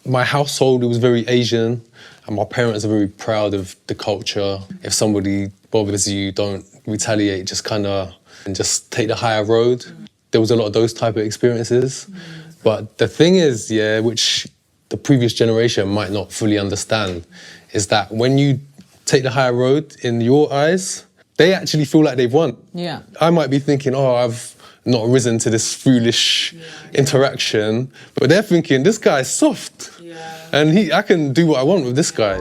my household was very Asian, and my parents are very proud of the culture. If somebody bothers you, don't retaliate, just kind of and just take the higher road. There was a lot of those type of experiences. But the thing is, yeah, which the previous generation might not fully understand, is that when you take the higher road in your eyes, they actually feel like they've won. Yeah. I might be thinking, oh, I've not risen to this foolish interaction, but they're thinking, this guy's soft. And I can do what I want with this guy.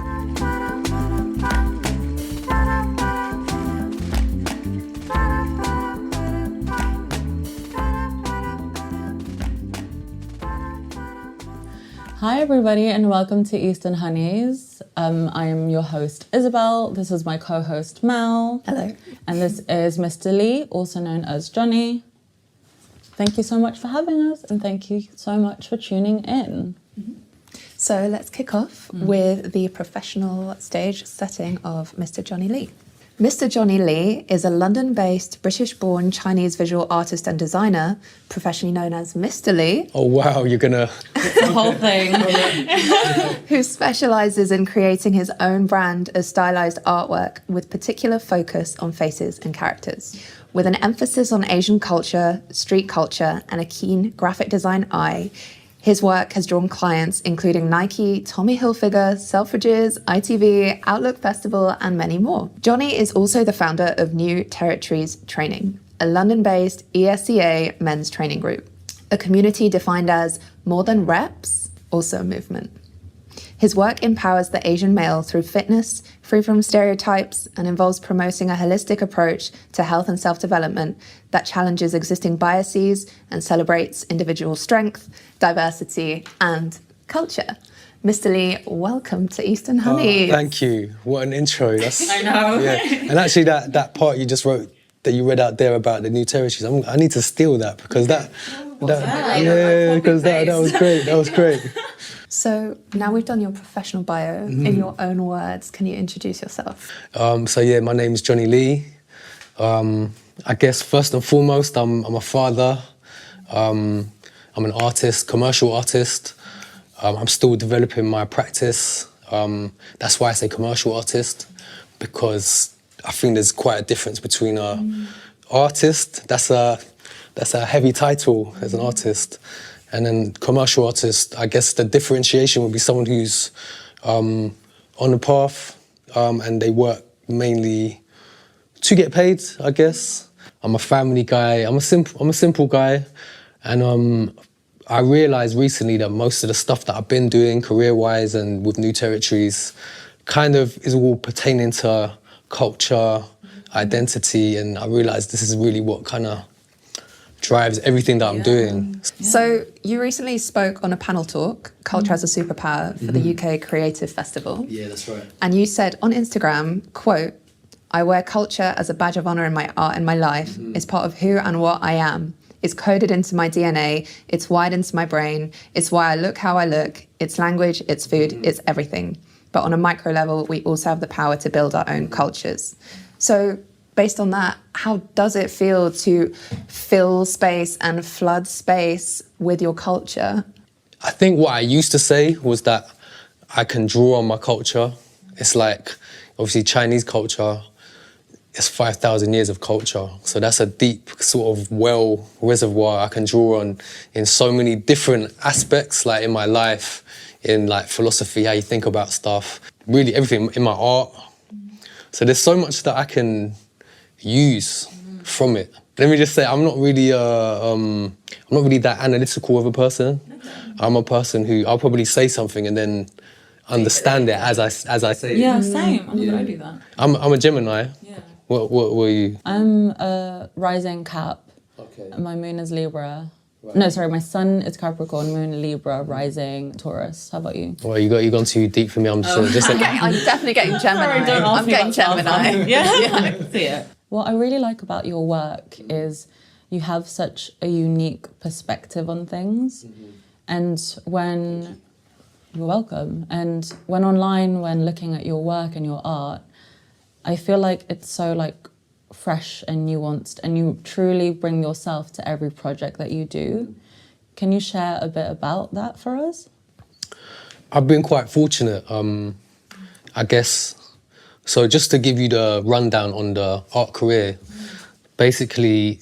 Hi everybody and welcome to Eastern Honeys. I am your host Isabelle. This is my co-host Mel. Hello. And this is Mr. Lee, also known as Johnny. Thank you so much for having us and thank you so much for tuning in. So let's kick off with the professional stage setting of Mr. Johnny Lee. Mr. Johnny Lee is a London-based, British-born Chinese visual artist and designer, professionally known as Mr. Lee. Oh wow, you're gonna... The whole thing. Who specialises in creating his own brand of stylised artwork with particular focus on faces and characters. With an emphasis on Asian culture, street culture, and a keen graphic design eye, his work has drawn clients including Nike, Tommy Hilfiger, Selfridges, ITV, Outlook Festival, and many more. Johnny is also the founder of New Territories Training, a London-based ESEA men's training group, a community defined as more than reps, also a movement. His work empowers the Asian male through fitness, free from stereotypes, and involves promoting a holistic approach to health and self-development that challenges existing biases and celebrates individual strength, diversity, and culture. Mr. Lee, welcome to Eastern Honeys. Thank you. What an intro. I know. Yeah. And actually that part you just wrote, that you read out there about the New Territories, I need to steal that because that was great. That was great. So now we've done your professional bio in your own words. Can you introduce yourself? My name is Johnny Lee. I guess first and foremost, I'm a father. I'm an artist, commercial artist. I'm still developing my practice. That's why I say commercial artist, because I think there's quite a difference between an artist. That's a heavy title as an artist. And then commercial artist, I guess the differentiation would be someone who's on the path and they work mainly to get paid, I guess. I'm a family guy, I'm a simple guy. And I realised recently that most of the stuff that I've been doing career-wise and with New Territories kind of is all pertaining to culture, identity, and I realised this is really what kind of drives everything that I'm doing. Yeah. So you recently spoke on a panel talk, Culture as a Superpower, for the UK Creative Festival. Yeah, that's right. And you said on Instagram, quote, "I wear culture as a badge of honour in my art and my life. It's part of who and what I am. It's coded into my DNA. It's wired into my brain. It's why I look how I look. It's language, it's food, it's everything. But on a micro level, we also have the power to build our own cultures." So based on that, how does it feel to fill space and flood space with your culture? I think what I used to say was that I can draw on my culture. It's like, obviously Chinese culture, it's 5,000 years of culture. So that's a deep sort of well reservoir I can draw on in so many different aspects, like in my life, in like philosophy, how you think about stuff, really everything in my art. So there's so much that I can use from it. Let me just say, I'm not really that analytical of a person. I'm a person who I'll probably say something and then understand it as I say it. Yeah, same. I'm gonna do that. I'm a Gemini. Yeah. What were you? I'm a rising Cap. Okay. My moon is Libra. Right. No, sorry, my sun is Capricorn, moon Libra, rising Taurus. How about you? Well, you've gone too deep for me. I'm just I'm definitely getting Gemini. Don't ask I'm me getting about Gemini. Yeah, I can see it. What I really like about your work is you have such a unique perspective on things. And when you're welcome. And when online, when looking at your work and your art, I feel like it's so like fresh and nuanced, and you truly bring yourself to every project that you do. Can you share a bit about that for us? I've been quite fortunate, I guess. So just to give you the rundown on the art career, basically,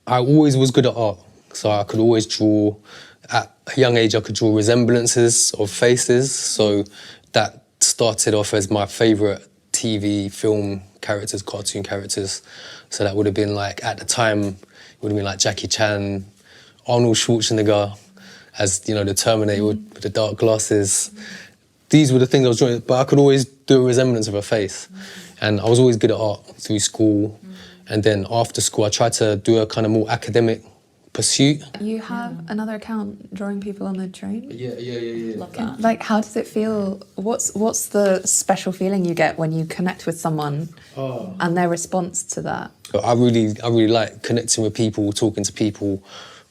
I always was good at art. So I could always draw. At a young age, I could draw resemblances of faces. So that started off as my favourite TV, film characters, cartoon characters. So that would have been like, at the time, it would have been like Jackie Chan, Arnold Schwarzenegger, as, you know, the Terminator with the dark glasses. These were the things I was drawing, but I could always do a resemblance of a face. And I was always good at art through school. And then after school, I tried to do a kind of more academic pursuit. You have another account drawing people on the train? Yeah. Love that. Like, how does it feel? What's the special feeling you get when you connect with someone and their response to that? I really like connecting with people, talking to people.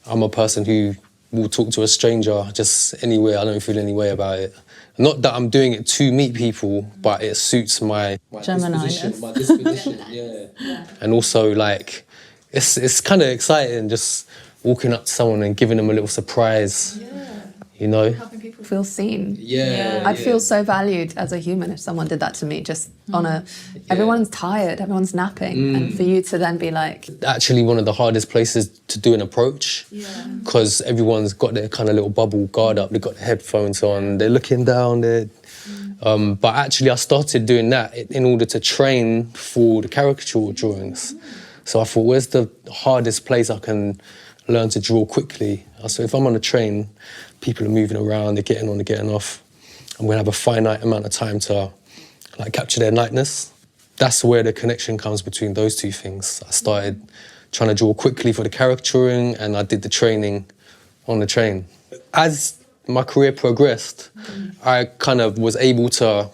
I'm a person who will talk to a stranger just anywhere. I don't feel any way about it. Not that I'm doing it to meet people, but it suits my Gemini-ness. My disposition, yeah. And also, like, it's kind of exciting just walking up to someone and giving them a little surprise, you know? Helping people feel seen. Yeah. I'd feel so valued as a human if someone did that to me, just on a... Everyone's tired, everyone's napping, and for you to then be like... Actually one of the hardest places to do an approach, because everyone's got their kind of little bubble guard up, they've got their headphones on, they're looking down, but actually I started doing that in order to train for the caricature drawings. So I thought, where's the hardest place I can learn to draw quickly? So if I'm on a train, people are moving around, they're getting on, they're getting off. I'm going to have a finite amount of time to like capture their lightness. That's where the connection comes between those two things. I started trying to draw quickly for the caricaturing, and I did the training on the train. As my career progressed, I kind of was able to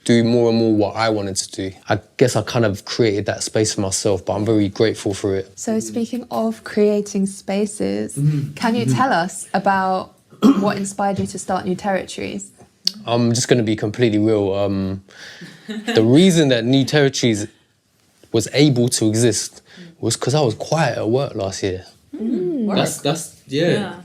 do more and more what I wanted to do. I guess I kind of created that space for myself, but I'm very grateful for it. So speaking of creating spaces, can you tell us about what inspired you to start New Territories? I'm just going to be completely real. The reason that New Territories was able to exist was because I was quiet at work last year. That's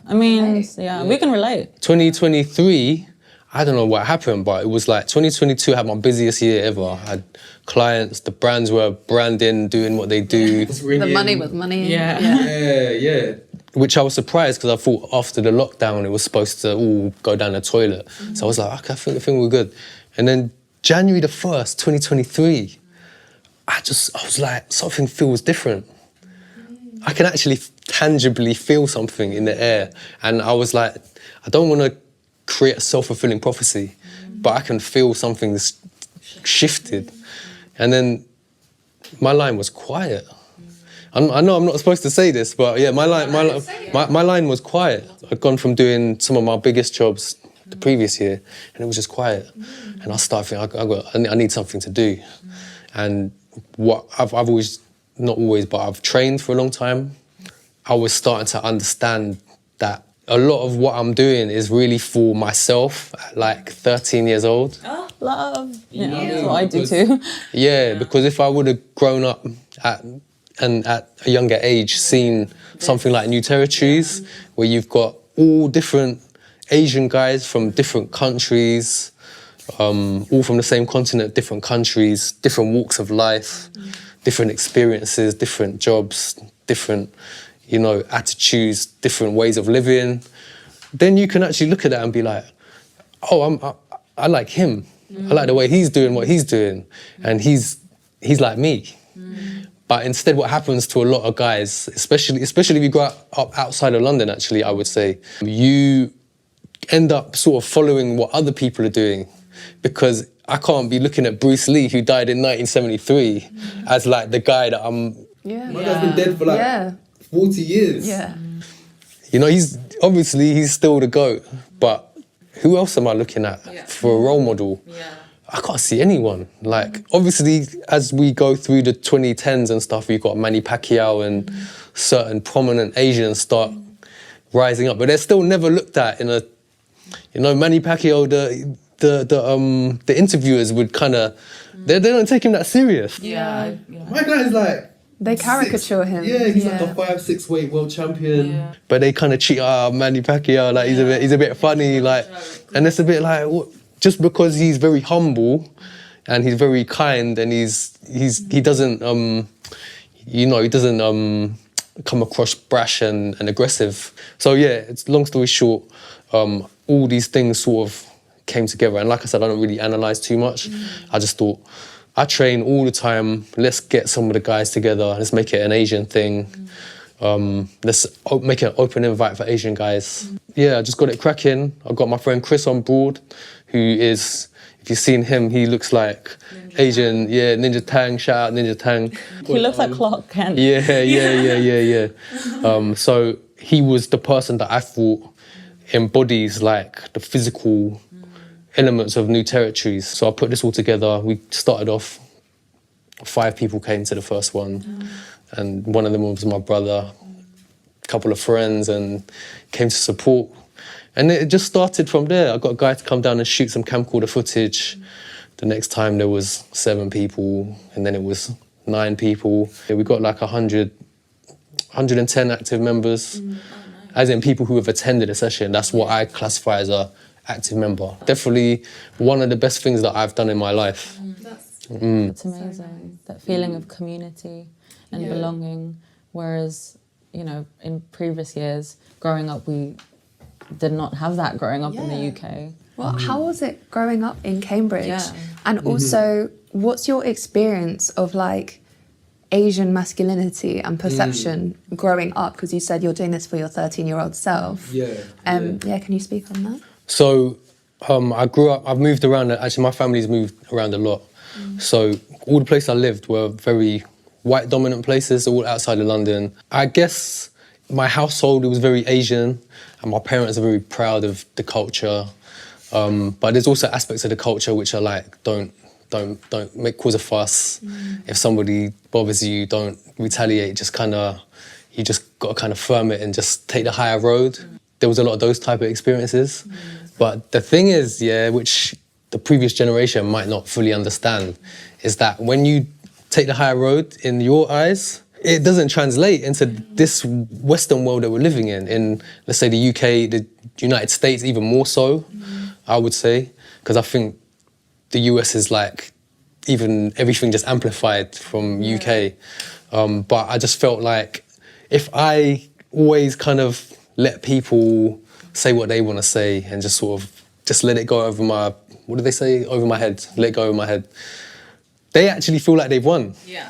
I mean, we can relate. 2023, I don't know what happened, but it was like 2022 had my busiest year ever. I had clients, the brands were branding, doing what they do. The money was money. Yeah. Which I was surprised because I thought after the lockdown it was supposed to all go down the toilet. So I was like, okay, I think we're good. And then January the 1st, 2023, I was like, something feels different. I can actually tangibly feel something in the air. And I was like, I don't want to create a self-fulfilling prophecy, but I can feel something's shifted. And then my line was quiet. I know I'm not supposed to say this, but yeah, my line was quiet. I'd gone from doing some of my biggest jobs the previous year, and it was just quiet. And I started thinking, I need something to do. And what I've always, not always, but I've trained for a long time. I was starting to understand that a lot of what I'm doing is really for myself at like 13 years old. Oh, love. Yeah, that's what I do too. Yeah, because if I would have grown up at a younger age, seen something like New Territories, where you've got all different Asian guys from different countries, all from the same continent, different countries, different walks of life, different experiences, different jobs, different, attitudes, different ways of living, then you can actually look at that and be like, oh, I like him. I like the way he's doing what he's doing, and he's like me. But instead, what happens to a lot of guys, especially if you go up outside of London, actually, I would say, you end up sort of following what other people are doing, because I can't be looking at Bruce Lee, who died in 1973, as like the guy that I'm... Yeah. My guy's been dead for like 40 years. Yeah. He's still the GOAT, but who else am I looking at for a role model? Yeah. I can't see anyone. Like, obviously, as we go through the 2010s and stuff, you've got Manny Pacquiao and certain prominent Asians start rising up, but they're still never looked at in a... Manny Pacquiao, the interviewers would kind of... They don't take him that serious. Yeah. My guy's like They caricature him. Yeah, he's like a 5'6" weight world champion. Yeah. But they kind of cheat, Manny Pacquiao, like he's a bit funny, like, and it's a bit like, just because he's very humble and he's very kind and he doesn't, he doesn't come across brash and aggressive. So yeah, it's long story short, all these things sort of came together. And like I said, I don't really analyse too much. I just thought, I train all the time. Let's get some of the guys together. Let's make it an Asian thing. Let's make an open invite for Asian guys. Yeah, I just got it cracking. I got my friend Chris on board, who is, if you've seen him, he looks like Asian. Yeah, Ninja Tang. Shout out Ninja Tang. He looks like Clark Kent. Yeah. So he was the person that I thought embodies like the physical elements of new territories. So I put this all together. We started off, 5 people came to the first one, and one of them was my brother, a couple of friends, and came to support. And it just started from there. I got a guy to come down and shoot some camcorder footage. The next time there was 7 people, and then it was 9 people. We got like 110 active members, as in people who have attended a session. That's what I classify as a active member. Definitely one of the best things that I've done in my life. It's amazing, that feeling of community and belonging, whereas, in previous years, growing up, we did not have that growing up in the UK. Well, how was it growing up in Cambridge? Yeah. And also, what's your experience of like Asian masculinity and perception growing up? Because you said you're doing this for your 13-year-old self. Can you speak on that? So I grew up, I've moved around, actually my family's moved around a lot. So all the places I lived were very white dominant places, all outside of London. I guess my household was very Asian and my parents are very proud of the culture. But there's also aspects of the culture which are like, don't cause a fuss. If somebody bothers you, don't retaliate, you just got to kind of firm it and just take the higher road. There was a lot of those type of experiences. But the thing is, which the previous generation might not fully understand, is that when you take the higher road in your eyes, it doesn't translate into this Western world that we're living in, let's say, the UK, the United States, even more so, I would say, because I think the US is like, even everything just amplified from UK. But I just felt like if I always kind of let people say what they want to say and just sort of just let it go over my, what do they say? Over my head, let it go over my head. They actually feel like they've won. Yeah.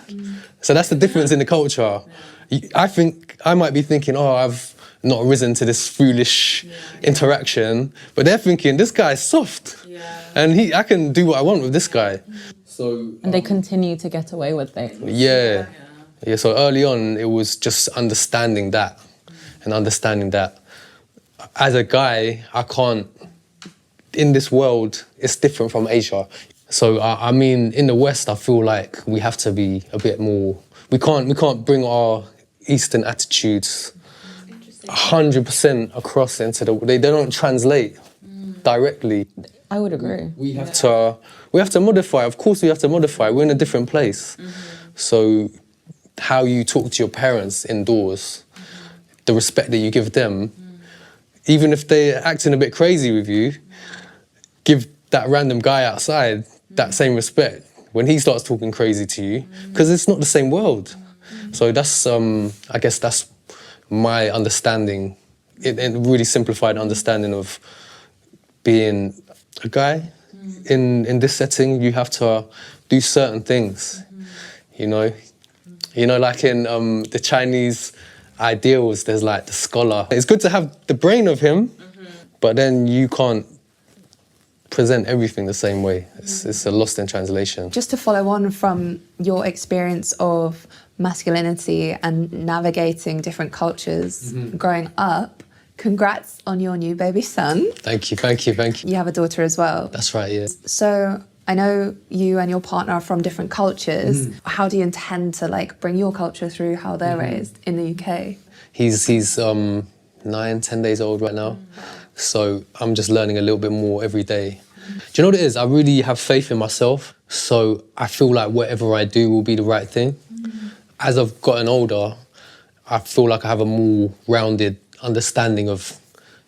So that's the difference in the culture. I think, I might be thinking, I've not risen to this foolish interaction, but they're thinking, this guy's soft. And I can do what I want with this guy. So, And they continue to get away with things. Yeah, so early on, it was just understanding that. And understanding that as a guy, I can't, in this world, it's different from Asia. So, I mean, in the West, I feel like we have to be a bit more, we can't bring our Eastern attitudes 100% across into they don't translate directly. I would agree. We have to modify, of course we have to modify, we're in a different place. So, how you talk to your parents indoors, the respect that you give them, even if they're acting a bit crazy with you, give that random guy outside that same respect when he starts talking crazy to you, because it's not the same world. So that's, I guess that's my understanding, it really simplified understanding of being a guy. In this setting, you have to do certain things, you know, like in the Chinese ideals, there's like the scholar. It's good to have the brain of him, but then you can't present everything the same way. It's a lost in translation. Just to follow on from your experience of masculinity and navigating different cultures growing up, congrats on your new baby son. Thank you. You have a daughter as well. That's right, yeah. So I know you and your partner are from different cultures. How do you intend to bring your culture through how they're raised in the UK? He's 9-10 days old right now. So I'm just learning a little bit more every day. Do you know what it is? I really have faith in myself. So I feel like whatever I do will be the right thing. as I've gotten older, I feel like I have a more rounded understanding of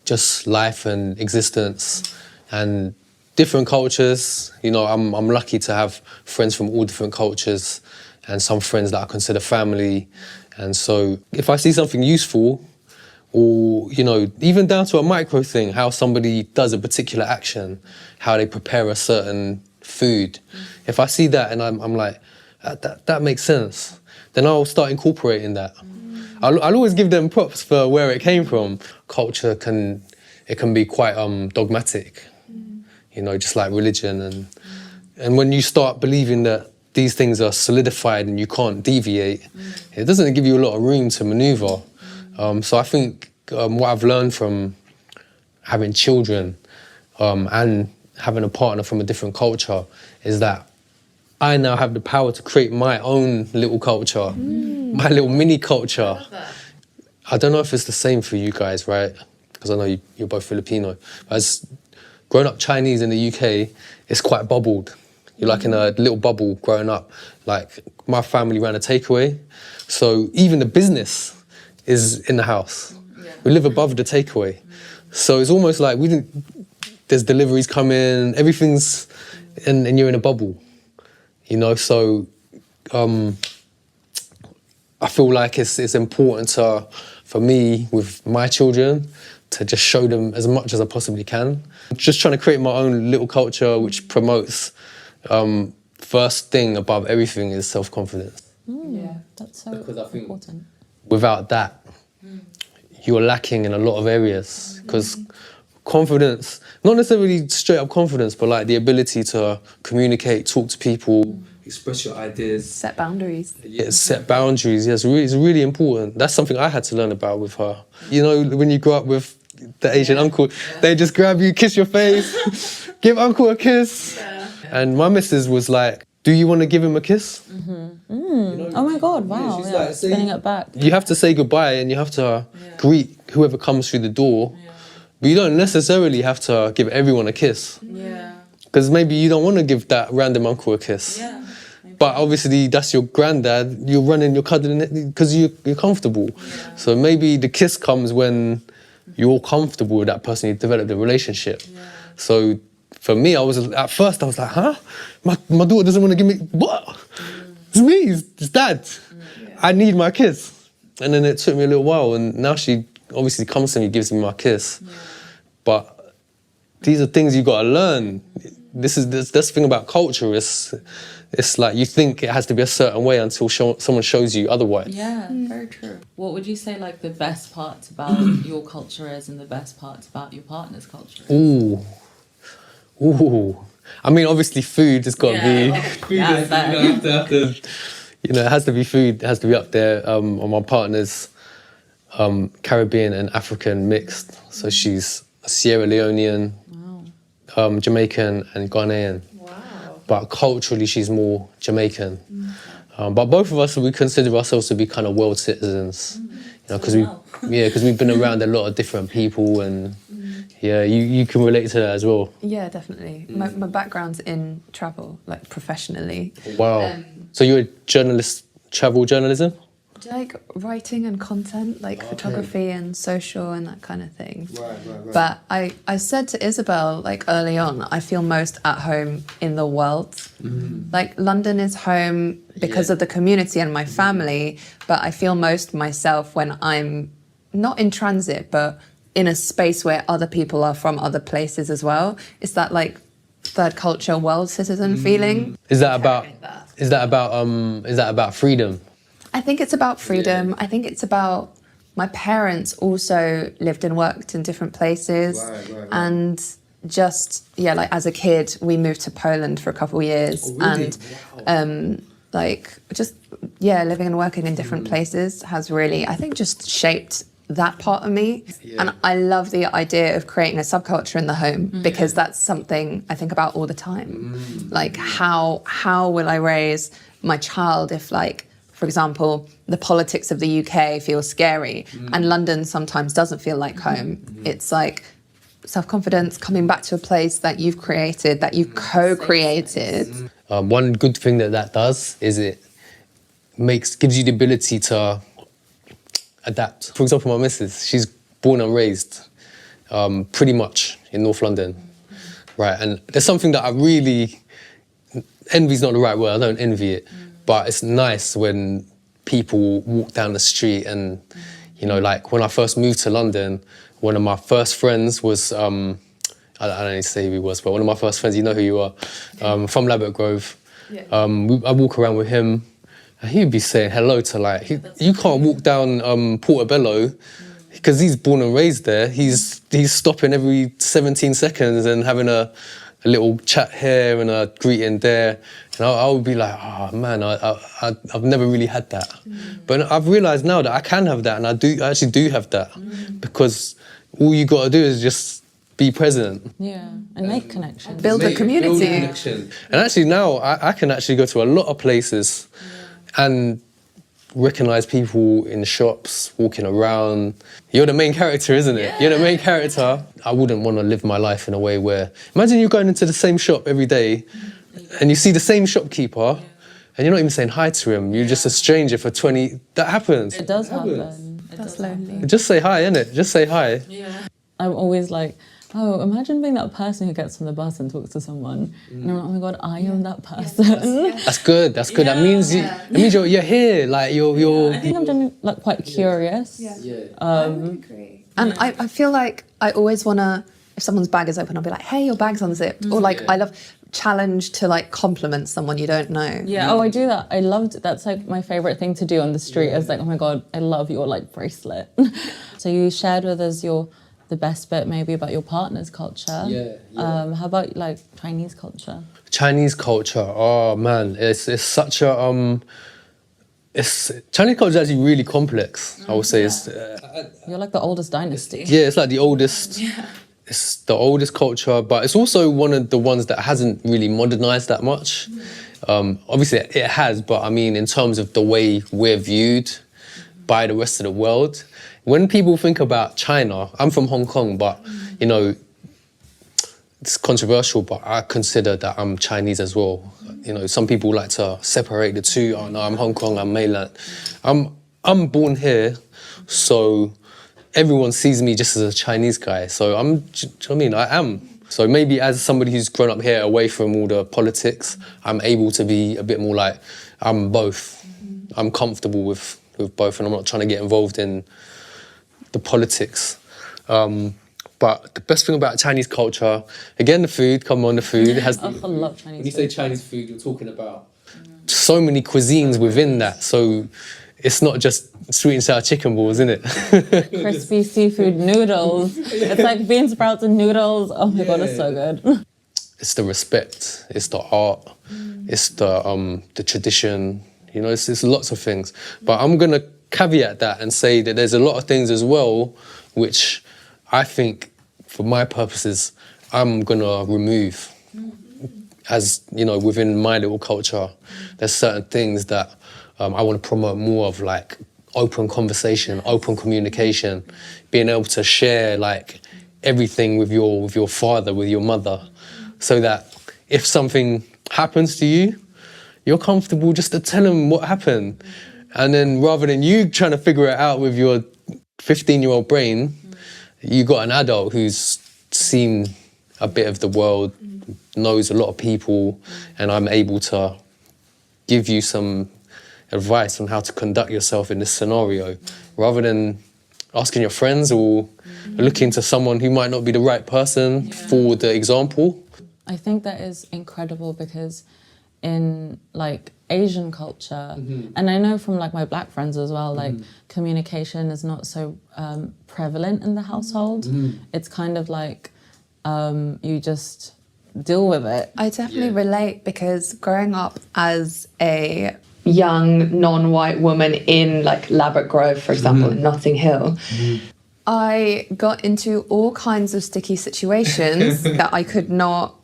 just life and existence and different cultures. You know, I'm lucky to have friends from all different cultures and some friends that I consider family. And so if I see something useful, or, you know, even down to a micro thing, how somebody does a particular action, how they prepare a certain food. If I see that and I'm like, that makes sense, then I'll start incorporating that. I'll always give them props for where it came from. Culture can be quite dogmatic, you know, just like religion. And when you start believing that these things are solidified and you can't deviate, it doesn't give you a lot of room to maneuver. So I think what I've learned from having children and having a partner from a different culture is that I now have the power to create my own little culture, my little mini culture. I don't know if it's the same for you guys, right? Because I know you're both Filipino. As growing up Chinese in the UK, it's quite bubbled. You're like in a little bubble growing up. Like my family ran a takeaway, so even the business is in the house. We live above the takeaway. So it's almost like there's deliveries coming, everything's, and you're in a bubble, you know? So I feel like it's important for me with my children to just show them as much as I possibly can. Just trying to create my own little culture which promotes, first thing above everything is self-confidence. Yeah, that's so Because I think important. without that, you're lacking in a lot of areas. Because confidence, not necessarily straight up confidence, but like the ability to communicate, talk to people, express your ideas. Set boundaries. Yeah, set boundaries. Yes, it's really important. That's something I had to learn about with her. You know, when you grow up with the Asian uncle, they just grab you, kiss your face, give uncle a kiss. And my missus was like, do you want to give him a kiss? You know, oh my God, wow. she's Yeah, like, spinning it back. You have to say goodbye and you have to greet whoever comes through the door. But you don't necessarily have to give everyone a kiss. Because maybe you don't want to give that random uncle a kiss. But obviously that's your granddad, you're running, you're cuddling it because you're comfortable. So maybe the kiss comes when you're comfortable with that person, you developed a relationship. So for me, at first I was like, huh? My daughter doesn't want to give me, what? It's me, it's dad. I need my kiss. And then it took me a little while, and now she obviously comes to me, gives me my kiss. But these are things you gotta learn. That's the thing about culture, it's like you think it has to be a certain way until someone shows you otherwise. Yeah, very true. What would you say like the best part about your culture is and the best part about your partner's culture is? Ooh. I mean, obviously food has got to be... You know, it has to be food, it has to be up there. On my partner's Caribbean and African mixed. So she's Sierra Leonean, Jamaican and Ghanaian. But culturally, she's more Jamaican. But both of us, we consider ourselves to be kind of world citizens. You know, because we've been around a lot of different people, and you can relate to that as well. Yeah, definitely. My background's in travel, like professionally. Wow. So you're a journalist, travel journalism? Like writing and content, like photography and social and that kind of thing. Right. But I said to Isabelle, like early on, I feel most at home in the world. Like London is home because of the community and my family, but I feel most myself when I'm not in transit, but in a space where other people are from other places as well. It's that like third culture world citizen feeling. Is that about freedom? I think it's about freedom. Yeah. I think it's about my parents also lived and worked in different places. Right. And just, like as a kid, we moved to Poland for a couple of years. Oh, really? And living and working in different places has really, I think, just shaped that part of me. Yeah. And I love the idea of creating a subculture in the home because that's something I think about all the time. Like how will I raise my child if, like, for example, the politics of the UK feels scary and London sometimes doesn't feel like home. It's like self-confidence, coming back to a place that you've created, that you've co-created. One good thing that does is it gives you the ability to adapt. For example, my missus, she's born and raised pretty much in North London, right? And there's something that I really, envy's not the right word, I don't envy it, but it's nice when people walk down the street and, you know, like when I first moved to London, one of my first friends was, I don't need to say who he was, but one of my first friends, you know who you are, from Ladbroke Grove. Yeah. I walk around with him, and he'd be saying hello to like, you can't walk down Portobello because he's born and raised there. He's stopping every 17 seconds and having a little chat here and a greeting there. And I would be like, oh man, I've never really had that. But I've realised now that I can have that, and I actually do have that, because all you got to do is just be present. Yeah, and make connections. Build a community. Build a connection. And actually now I can actually go to a lot of places and recognise people in shops, walking around. You're the main character, isn't it? You're the main character. I wouldn't want to live my life in a way where... Imagine you're going into the same shop every day and you see the same shopkeeper and you're not even saying hi to him. You're just a stranger for 20... That happens. It does happen. That's lonely. Just say hi, innit? Just say hi. Yeah. I'm always like, oh, imagine being that person who gets on the bus and talks to someone. And I'm like, oh my God, I am that person. That's good, that's good. That means you're here, like you're... I think I'm generally like quite curious. I would agree. And I feel like I always want to, if someone's bag is open, I'll be like, hey, your bag's unzipped. Or like, I love challenge to like compliment someone you don't know. Yeah, oh, I do that. I loved it. That's like my favourite thing to do on the street. Is like, oh my God, I love your like bracelet. So you shared with us the best bit maybe about your partner's culture. How about like Chinese culture? Chinese culture, oh man, it's such a Chinese culture is actually really complex. I would say it's. You're like the oldest dynasty. Yeah, it's like the oldest. It's the oldest culture, but it's also one of the ones that hasn't really modernised that much. Obviously, it has, but I mean, in terms of the way we're viewed by the rest of the world. When people think about China, I'm from Hong Kong, but, you know, it's controversial, but I consider that I'm Chinese as well. You know, some people like to separate the two. Oh no, I'm Hong Kong, I'm mainland. I'm born here, so everyone sees me just as a Chinese guy. So do you know what I mean? I am. So maybe as somebody who's grown up here away from all the politics, I'm able to be a bit more like, I'm both. I'm comfortable with both, and I'm not trying to get involved in the politics. But the best thing about Chinese culture, again, the food, come on, the food. It has I love Chinese food. When you say Chinese food, you're talking about so many cuisines within that. So it's not just sweet and sour chicken balls, isn't it? Crispy seafood noodles. It's like bean sprouts and noodles. Oh my God, it's so good. It's the respect, it's the art, it's the tradition. You know, it's lots of things. But I'm going to caveat that and say that there's a lot of things as well which I think, for my purposes, I'm going to remove. As, you know, within my little culture, there's certain things that I want to promote more of, like open conversation, open communication, being able to share like everything with your father, with your mother, so that if something happens to you, you're comfortable just to tell them what happened. And then rather than you trying to figure it out with your 15-year-old brain, you got an adult who's seen a bit of the world, knows a lot of people, and I'm able to give you some advice on how to conduct yourself in this scenario, rather than asking your friends or looking to someone who might not be the right person for the example. I think that is incredible because in like Asian culture, and I know from like my black friends as well, like communication is not so prevalent in the household. It's kind of like you just deal with it. I definitely relate, because growing up as a young non-white woman in like Ladbroke Grove, for example, in Notting Hill, I got into all kinds of sticky situations that I could not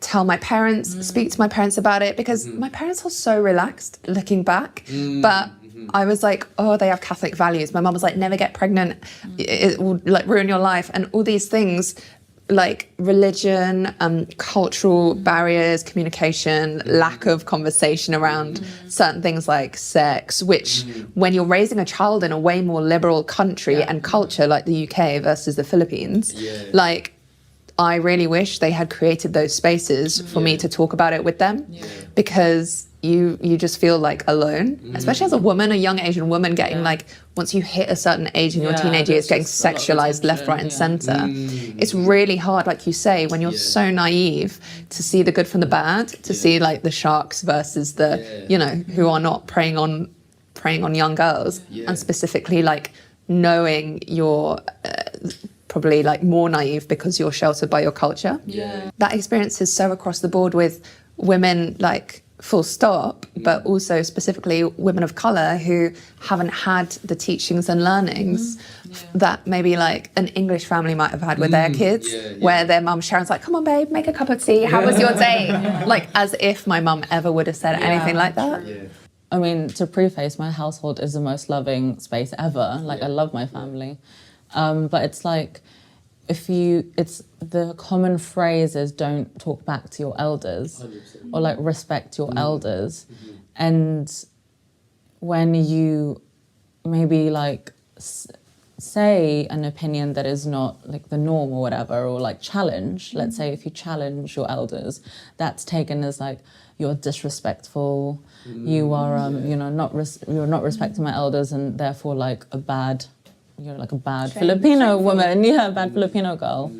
tell my parents, speak to my parents about it, because my parents were so relaxed looking back. But I was like, oh, they have Catholic values. My mum was like, never get pregnant, it will like ruin your life, and all these things like religion, cultural barriers, communication, lack of conversation around certain things like sex, which when you're raising a child in a way more liberal country and culture like the UK versus the Philippines, like I really wish they had created those spaces for me to talk about it with them, because you just feel like alone, especially as a woman, a young Asian woman, getting like, once you hit a certain age in your teenage years, getting sexualized left, right and center. It's really hard, like you say, when you're so naive, to see the good from the bad, to see like the sharks versus the, you know, who are not preying on young girls, and specifically like knowing you're probably like more naive because you're sheltered by your culture. That experience is so across the board with women, like full stop, but also specifically women of colour who haven't had the teachings and learnings that maybe like an English family might have had with their kids, where their mum Sharon's like, come on babe, make a cup of tea, how was your day? Like as if my mum ever would have said anything like that. I mean, to preface, my household is the most loving space ever. Like I love my family. But it's like, it's the common phrase is don't talk back to your elders 100%. Or like respect your elders. And when you maybe like say an opinion that is not like the norm or whatever, or like challenge, let's say if you challenge your elders, that's taken as like you're disrespectful, you are you're not respecting my elders, and therefore like you're like a bad Filipino woman, bad Filipino girl.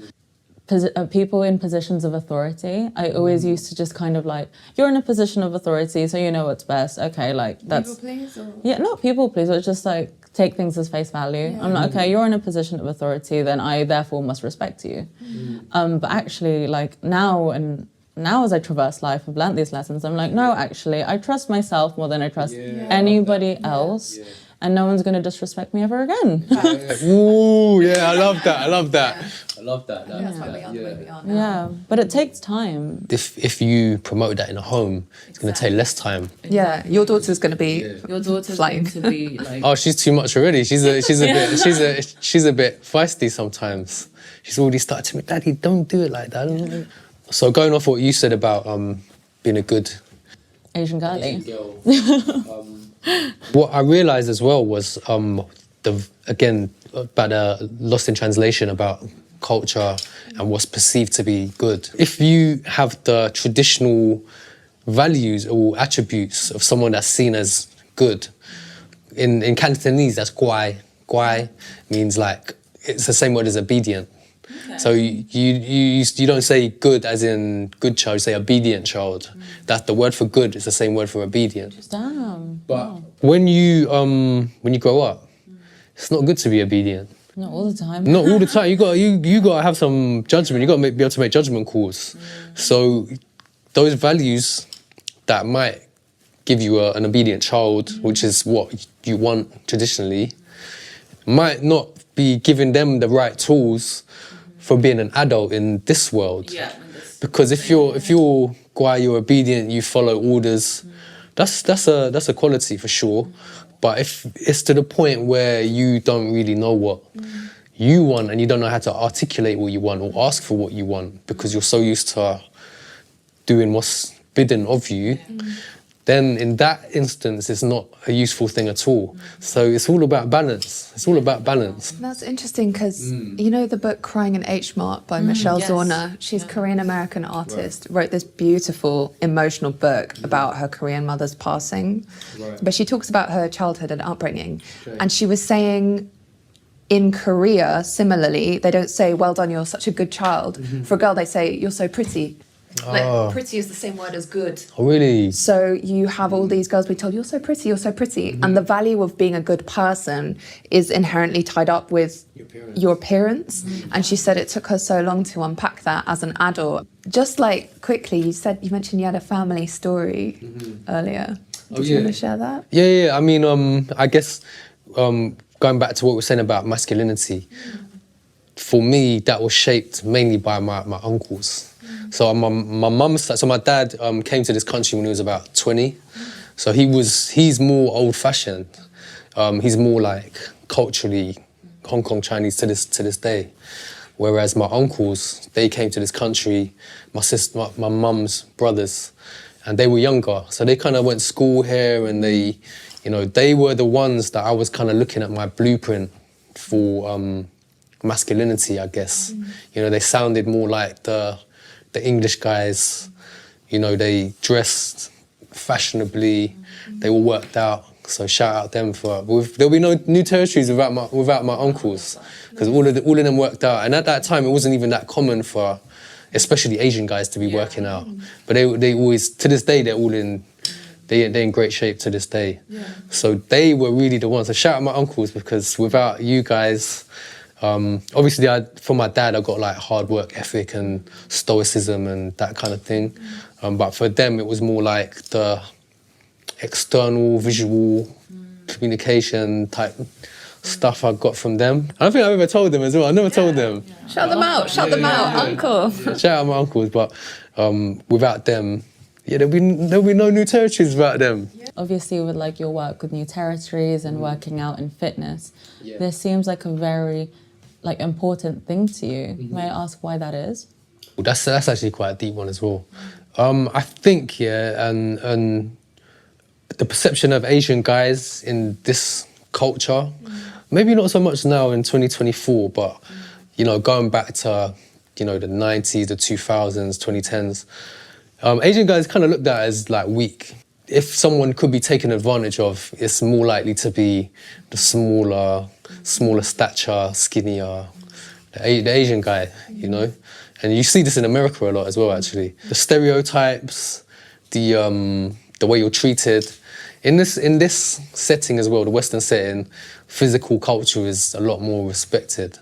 People in positions of authority, I always used to just kind of like, you're in a position of authority, so you know what's best. Okay, like that's... People please? Or? Yeah, not people please, but just like take things as face value. I'm like, okay, you're in a position of authority, then I therefore must respect you. But actually like now as I traverse life, I've learned these lessons. I'm like, no, actually, I trust myself more than I trust anybody else. And no one's going to disrespect me ever again. Ooh, yeah, I love that. I love that. I love that. That's why we are the way we are now. Yeah, but it takes time. If you promote that in a home, it's going to take less time. Yeah, your daughter's going to be Your daughter's flying. going to be like... Oh, she's too much already. She's a bit feisty sometimes. She's already started to me, Daddy, don't do it like that. So going off what you said about being a good Asian girly. What I realised as well was, about the lost in translation about culture and what's perceived to be good. If you have the traditional values or attributes of someone that's seen as good, in Cantonese that's guai. Guai means like, it's the same word as obedient. Okay. So you don't say good as in good child, you say obedient child. That the word for good is the same word for obedient. Damn. But when you grow up, it's not good to be obedient. Not all the time. Not all the time. You got to have some judgment. You got to be able to make judgment calls. So those values that might give you an obedient child, which is what you want traditionally, might not be giving them the right tools for being an adult in this world. Because if you're quiet, you're obedient, you follow orders, that's a quality for sure. But if it's to the point where you don't really know what you want and you don't know how to articulate what you want or ask for what you want because you're so used to doing what's bidden of you, then in that instance, it's not a useful thing at all. So it's all about balance. It's all about balance. That's interesting because, you know the book Crying in H Mart by Michelle Zorna? She's a Korean-American artist, wrote this beautiful emotional book about her Korean mother's passing. But she talks about her childhood and upbringing. And she was saying, in Korea, similarly, they don't say, well done, you're such a good child. For a girl, they say, you're so pretty. Like, pretty is the same word as good. Oh, really? So you have all these girls be told, you're so pretty, you're so pretty. And the value of being a good person is inherently tied up with your appearance. And she said it took her so long to unpack that as an adult. Just like, quickly, you mentioned you had a family story earlier. Did you want to share that? Yeah. I mean, I guess going back to what we were saying about masculinity, for me, that was shaped mainly by my uncles. So my dad came to this country when he was about 20. So he's more old-fashioned. He's more like culturally Hong Kong Chinese to this day. Whereas my uncles, they came to this country, my mum's brothers, and they were younger. So they kind of went to school here, and they, you know, they were the ones that I was kind of looking at my blueprint for masculinity, I guess. You know, they sounded more like the English guys. You know, they dressed fashionably, they were worked out. So shout out them for. There'll be no new territories without my uncles, because all of them worked out. And at that time, it wasn't even that common for, especially Asian guys, to be working out. But they always, to this day, they're in great shape to this day. So they were really the ones. So shout out my uncles, because without you guys, obviously from my dad, I got like hard work ethic and stoicism and that kind of thing. But for them, it was more like the external visual communication type stuff I got from them. I don't think I've ever told them as well. I never told them. Shout them out, uncle. Shout out my uncles, but without them, there'll be no new territories without them. Obviously, with like your work with new territories and working out and fitness, this seems like a very like important thing to you. May I ask why that is? Well, that's actually quite a deep one as well. I think, and the perception of Asian guys in this culture, maybe not so much now in 2024, but, you know, going back to, you know, the 90s, the 2000s, 2010s, Asian guys kind of looked at as like weak. If someone could be taken advantage of, it's more likely to be the smaller stature, skinnier, the Asian guy, you know? And you see this in America a lot as well, actually. The stereotypes, the way you're treated. In this setting as well, the Western setting, physical culture is a lot more respected.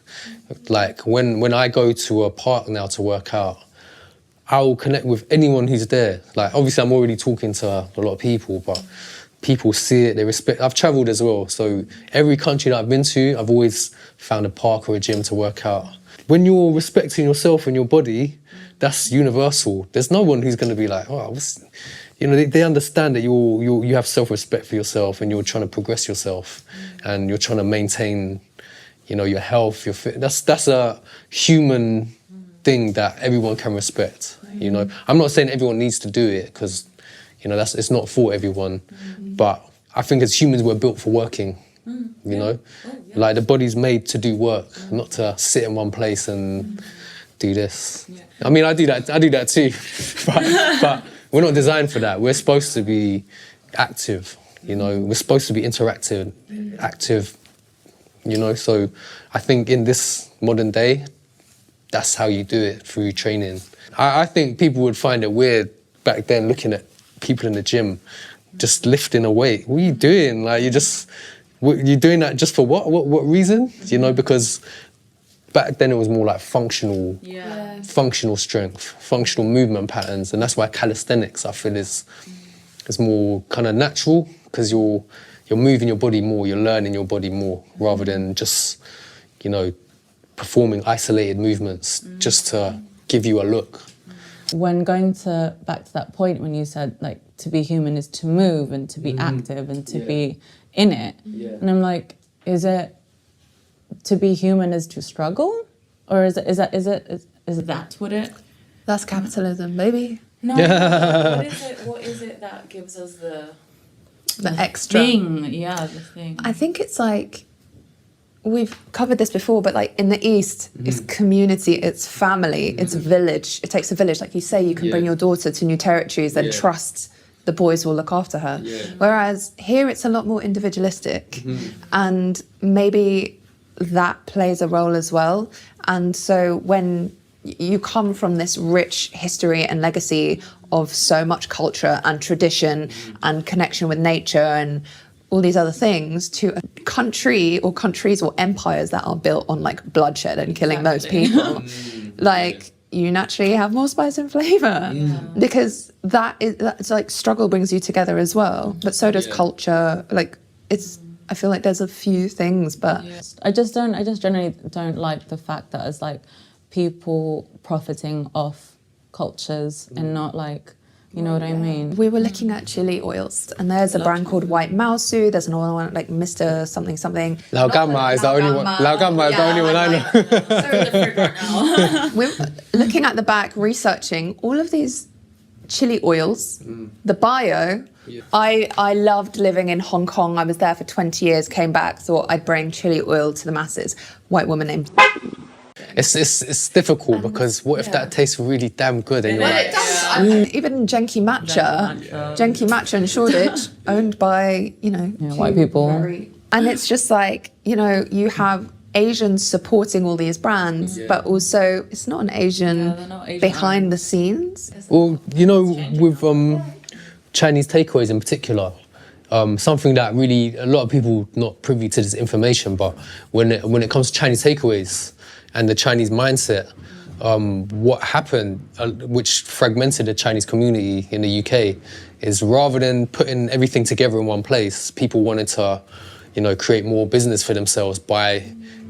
Like when I go to a park now to work out, I will connect with anyone who's there. Like obviously I'm already talking to a lot of people, but people see it, they respect. I've travelled as well, so every country that I've been to, I've always found a park or a gym to work out. When you're respecting yourself and your body, that's universal. There's no one who's going to be like, oh, you know, they understand that you have self-respect for yourself and you're trying to progress yourself and you're trying to maintain, you know, your health, your fit. That's a human thing that everyone can respect. You know, I'm not saying everyone needs to do it because, you know, it's not for everyone. But I think as humans we're built for working. You know, like the body's made to do work, not to sit in one place and do this. I mean, I do that too, but we're not designed for that. We're supposed to be active, you know. We're supposed to be active, you know. So I think in this modern day, that's how you do it, through training. I think people would find it weird back then looking at people in the gym just lifting a weight. What are you doing? Like you're doing that just for what? What reason? You know, because back then it was more like functional strength, functional movement patterns, and that's why calisthenics I feel is more kind of natural, because you're moving your body more, you're learning your body more, rather than just, you know, performing isolated movements just to give you a look. When going back to that point when you said like to be human is to move and to be active and to be in it, and I'm like, is it to be human is to struggle, or is that what it? That's capitalism, baby. No. What is it that gives us the extra thing? Yeah, the thing. I think it's like, we've covered this before, but like in the East, it's community, it's family, it's village. It takes a village. Like you say, you can bring your daughter to new territories and trust the boys will look after her. Whereas here it's a lot more individualistic, and maybe that plays a role as well. And so when you come from this rich history and legacy of so much culture and tradition and connection with nature and all these other things, to a country or countries or empires that are built on like bloodshed and killing those people, like you naturally have more spice and flavour, because that's like struggle brings you together as well. But so does culture. Like I feel like there's a few things, but I just generally don't like the fact that it's like people profiting off cultures and not like You know what I mean? We were looking at chili oils, and there's a brand called White Mausu. There's another one like Mr. something something. Lao Gamma is the only one. Lao Gamma is the only one I know. We're looking at the back, researching all of these chili oils, the bio. I loved living in Hong Kong. I was there for 20 years, came back, thought I'd bring chili oil to the masses. White woman named... It's difficult because what if that tastes really damn good and you're like... Even Genki Matcha in Shoreditch, owned by, white people. And it's just like, you have Asians supporting all these brands, but also it's not an Asian behind the scenes. Well, with Chinese takeaways in particular, something that really, a lot of people not privy to this information, but when it comes to Chinese takeaways and the Chinese mindset, what happened, which fragmented the Chinese community in the UK, is rather than putting everything together in one place, people wanted to, create more business for themselves by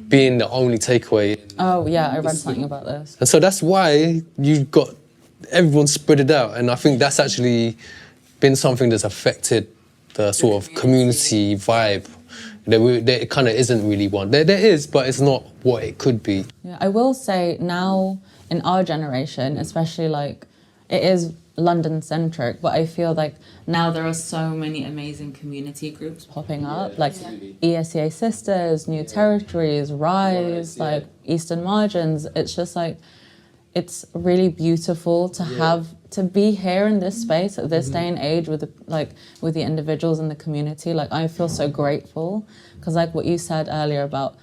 being the only takeaway. Oh yeah, I read something about this. And so that's why you've got everyone spread it out, and I think that's actually been something that's affected the sort of community vibe. There kind of isn't really one. There is, but it's not what it could be. Yeah, I will say now in our generation, especially like it is London-centric, but I feel like now there are so many amazing community groups popping up, like ESEA Sisters, New Territories, Rise, like Eastern Margins. It's just like, it's really beautiful to be here in this space at this day and age with the individuals in the community. Like I feel so grateful because like what you said earlier about,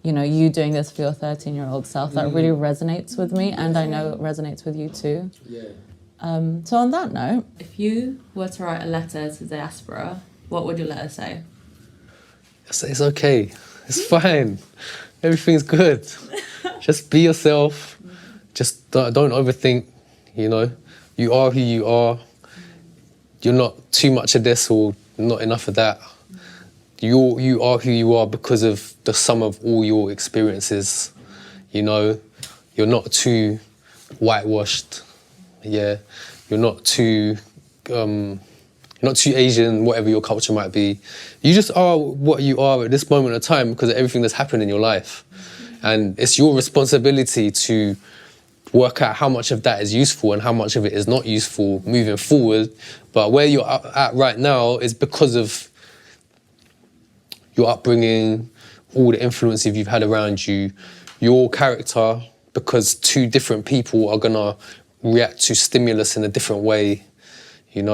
you doing this for your 13-year-old self, that really resonates with me, and I know it resonates with you too. So on that note, if you were to write a letter to diaspora, what would your letter say? It's okay. It's fine. Everything's good. Just be yourself. Just don't overthink, You are who you are. You're not too much of this or not enough of that. You are who you are because of the sum of all your experiences, You're not too whitewashed. Yeah, you're not too Asian, whatever your culture might be. You just are what you are at this moment of time because of everything that's happened in your life. And it's your responsibility to work out how much of that is useful and how much of it is not useful moving forward. But where you're at right now is because of your upbringing, all the influences you've had around you, your character, because two different people are gonna react to stimulus in a different way,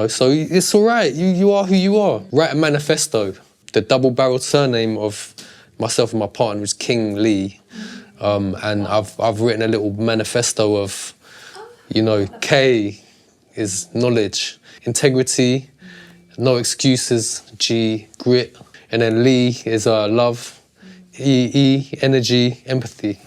So it's all right. You are who you are. Write a manifesto. The double-barreled surname of myself and my partner is King Lee, and I've written a little manifesto of, K is knowledge, integrity, no excuses, G, grit, and then Lee is love, E, energy, empathy.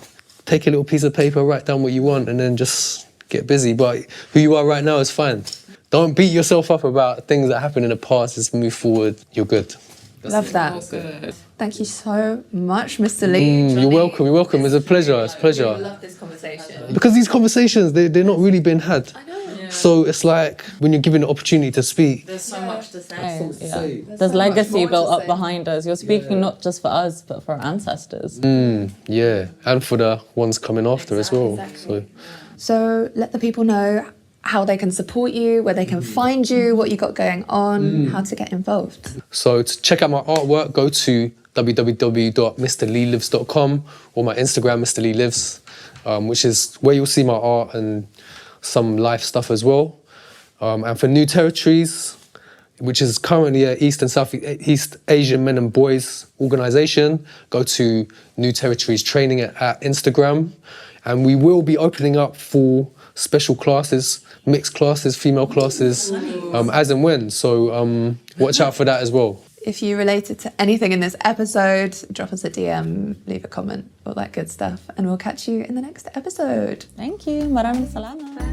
Take a little piece of paper, write down what you want, and then just get busy. But who you are right now is fine. Don't beat yourself up about things that happened in the past. Just move forward. You're good. Love that. Good. Thank you so much, Mr. Lee. You're welcome. You're welcome. It's a pleasure. It's a pleasure. I love this conversation. Because these conversations, they're not really being had. I know. Yeah. So it's like when you're given the opportunity to speak. There's so much to say. There's There's so legacy much built more up to say. behind us. You're speaking not just for us, but for our ancestors. Yeah, and for the ones coming after as well. So let the people know how they can support you, where they can find you, what you got going on, how to get involved. So to check out my artwork, go to www.mrleelives.com or my Instagram, Mr. Lee Lives, which is where you'll see my art and some life stuff as well. And for New Territories, which is currently an East and Southeast Asian men and boys organisation, go to New Territories Training at Instagram. And we will be opening up for special classes, mixed classes, female classes, as and when. So watch out for that as well. If you related to anything in this episode, drop us a DM, leave a comment, all that good stuff. And we'll catch you in the next episode. Thank you. Maraming salamat.